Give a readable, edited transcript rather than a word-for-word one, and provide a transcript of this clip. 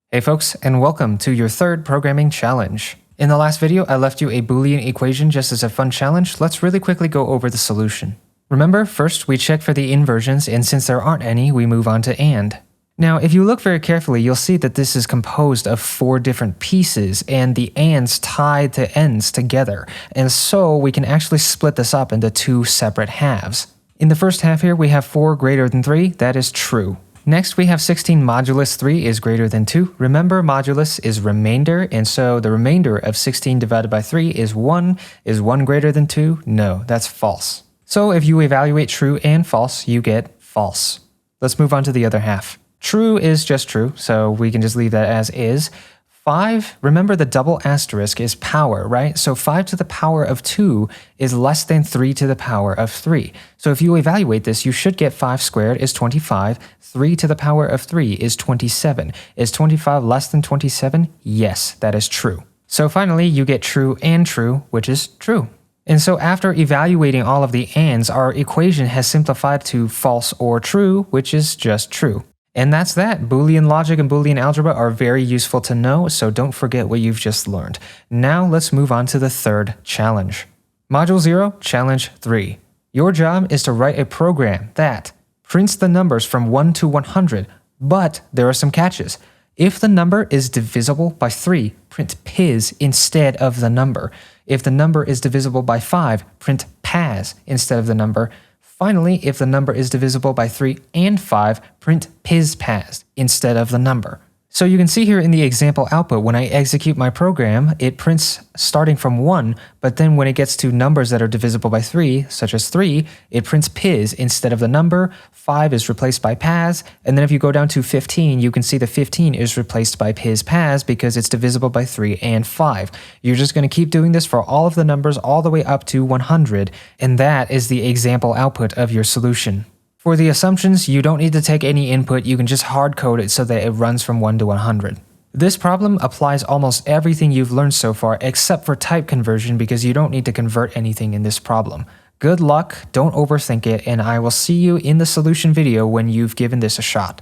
Hey folks, and welcome to your third programming challenge. In the last video, I left you a Boolean equation just as a fun challenge. Let's really quickly go over the solution. Remember, first we check for the inversions, and since there aren't any, we move on to AND. Now, if you look very carefully, you'll see that this is composed of 4 different pieces, and the ANDs tie the ends together, and so we can actually split this up into 2 separate halves. In the first half here, we have 4 greater than 3, that is true. Next, we have 16 modulus 3 is greater than 2. Remember, modulus is remainder, and so the remainder of 16 divided by 3 is 1. Is 1 greater than 2? No, that's false. So if you evaluate true and false, you get false. Let's move on to the other half. True is just true, so we can just leave that as is. 5, remember the double asterisk is power, right? So 5 to the power of 2 is less than 3 to the power of 3. So if you evaluate this, you should get 5 squared is 25, 3 to the power of 3 is 27. Is 25 less than 27? Yes, that is true. So finally, you get true and true, which is true. And so after evaluating all of the ands, our equation has simplified to false or true, which is just true. And that's that. Boolean logic and Boolean algebra are very useful to know, so don't forget what you've just learned. Now let's move on to the third challenge. Module 0, Challenge 3. Your job is to write a program that prints the numbers from 1 to 100, but there are some catches. If the number is divisible by 3, print Pizz instead of the number. If the number is divisible by 5, print Pazz instead of the number. Finally, if the number is divisible by 3 and 5, print PizzPazz instead of the number. So you can see here in the example output, when I execute my program, it prints starting from 1, but then when it gets to numbers that are divisible by 3, such as 3, it prints Pizz instead of the number, 5 is replaced by Pazz, and then if you go down to 15, you can see the 15 is replaced by PizzPazz because it's divisible by 3 and 5. You're just going to keep doing this for all of the numbers all the way up to 100, and that is the example output of your solution. For the assumptions, you don't need to take any input, you can just hard code it so that it runs from 1 to 100. This problem applies almost everything you've learned so far except for type conversion because you don't need to convert anything in this problem. Good luck, don't overthink it, and I will see you in the solution video when you've given this a shot.